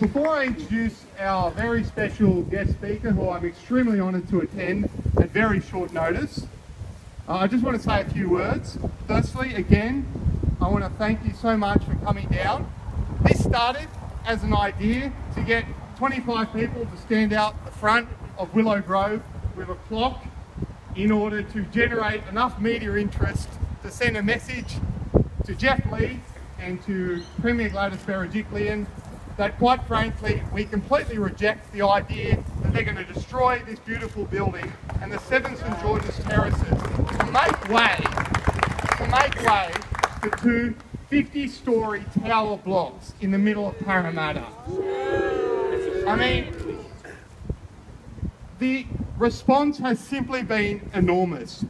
Before I introduce our very special guest speaker, who I'm extremely honoured to attend at very short notice, I just want to say a few words. Firstly, again, I want to thank you so much for coming down. This started as an idea to get 25 people to stand out the front of Willow Grove with a clock in order to generate enough media interest to send a message to Geoff Lee and to Premier Gladys Berejiklian that, quite frankly, we completely reject the idea that they're going to destroy this beautiful building and the 7 St George's Terraces to make way for 2 50-storey tower blocks in the middle of Parramatta. I mean, the response has simply been enormous.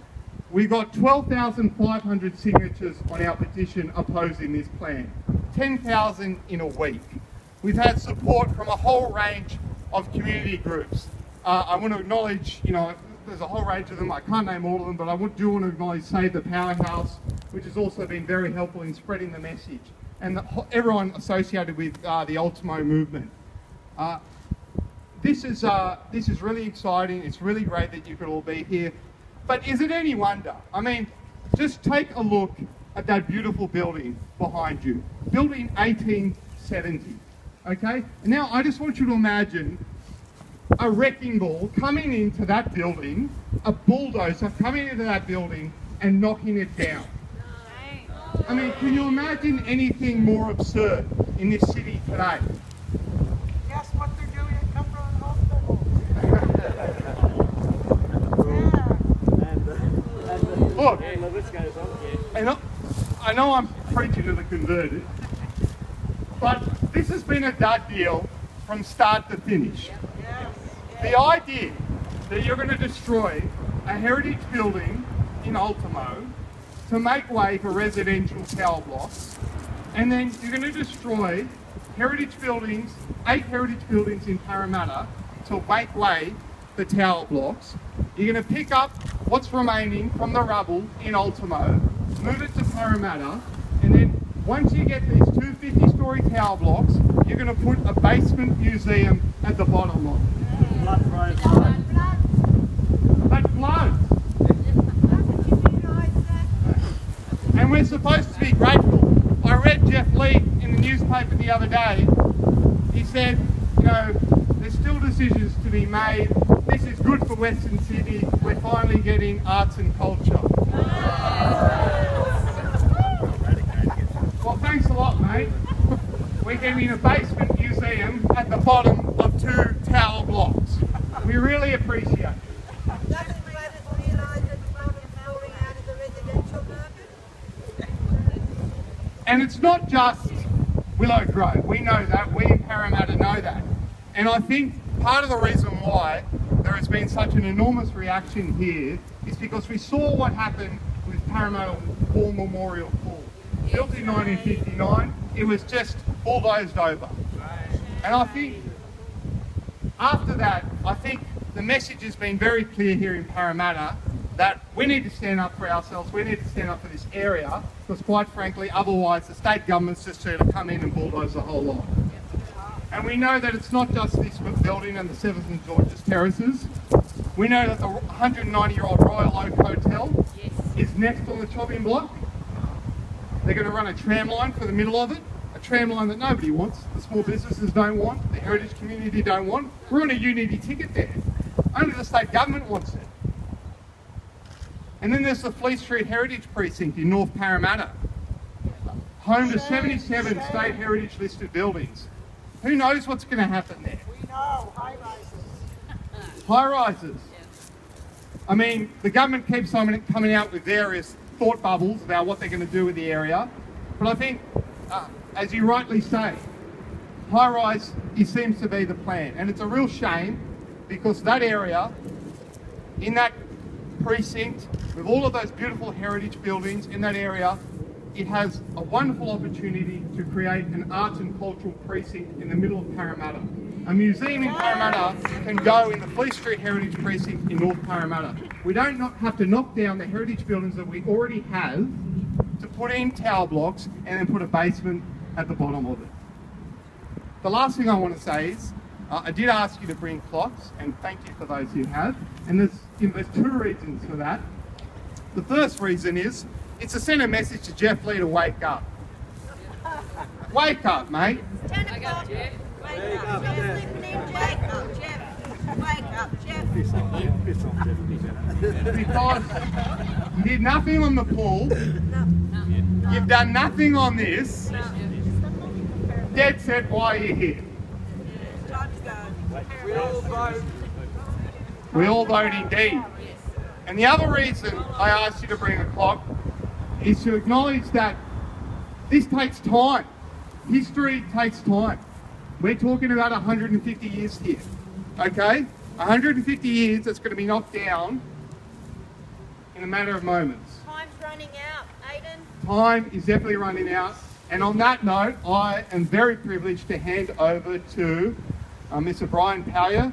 We got 12,500 signatures on our petition opposing this plan, 10,000 in a week. We've had support from a whole range of community groups. I want to acknowledge, there's a whole range of them. I can't name all of them, but I do want to acknowledge Save the Powerhouse, which has also been very helpful in spreading the message, and everyone associated with the Ultimo movement. This is really exciting. It's really great that you could all be here. But is it any wonder? I mean, just take a look at that beautiful building behind you. Building 1870, okay? And now I just want you to imagine a wrecking ball coming into that building, a bulldozer coming into that building and knocking it down. I mean, can you imagine anything more absurd in this city today? Guess what they're doing at Cumberland Hospital? Look, and I know I'm preaching to the converted, but this has been a dud deal from start to finish. The idea that you're going to destroy a heritage building in Ultimo to make way for residential tower blocks, and then you're going to destroy heritage buildings, 8 heritage buildings in Parramatta to make way for tower blocks. You're going to pick up what's remaining from the rubble in Ultimo, move it to Parramatta, and then once you get these 2 50-storey tower blocks, you're going to put a basement museum at the bottom of it. That floods. And we're supposed to be grateful. I read Geoff Lee in the newspaper the other day. He said, there's still decisions to be made. This is good for Western Sydney. We're finally getting arts and culture. Well, thanks a lot, mate. We're getting a basement museum at the bottom of 2 tower blocks. We really appreciate it. And it's not just Willow Grove. We know that. We in Parramatta know that. And I think part of the reason why there has been such an enormous reaction here is because we saw what happened with Parramatta War Memorial Pool. Built in 1959, it was just bulldozed over. And I think after that, the message has been very clear here in Parramatta that we need to stand up for ourselves, we need to stand up for this area, because quite frankly, otherwise the state government's just going to come in and bulldoze the whole lot. And we know that it's not just this building and the 7 St George's Terraces. We know that the 190-year-old Royal Oak Hotel is next on the chopping block. They're going to run a tram line for the middle of it, a tram line that nobody wants, the small businesses don't want, the heritage community don't want. We're on a unity ticket there. Only the state government wants it. And then there's the Fleet Street Heritage Precinct in North Parramatta, home to 77 state heritage listed buildings. Who knows what's going to happen there? We know, high-rises. High-rises. I mean, the government keeps coming out with various thought bubbles about what they're going to do with the area. But I think, as you rightly say, high-rise seems to be the plan. And it's a real shame because that area, in that precinct, with all of those beautiful heritage buildings in that area, it has a wonderful opportunity to create an arts and cultural precinct in the middle of Parramatta. A museum in Parramatta can go in the Fleet Street Heritage Precinct in North Parramatta. We don't have to knock down the heritage buildings that we already have to put in tower blocks and then put a basement at the bottom of it. the last thing I want to say is, I did ask you to bring clocks, and thank you for those who have. And there's two reasons for that. The first reason is, it's to send a message to Geoff Lee to wake up. Wake up, mate. 10 o'clock. Wake up. Just sleeping in. Wake up, Geoff. Wake up, Geoff. Because you did nothing on the pool. No. You've done nothing on this. Dead set why you're here. Time to go. We all vote. We all vote indeed. And the other reason I asked you to bring a clock is to acknowledge that this takes time. History takes time. We're talking about 150 years here, okay? 150 years that's going to be knocked down in a matter of moments. Time's running out, Aidan. Time is definitely running out. And on that note, I am very privileged to hand over to Mr. Brian Powyer,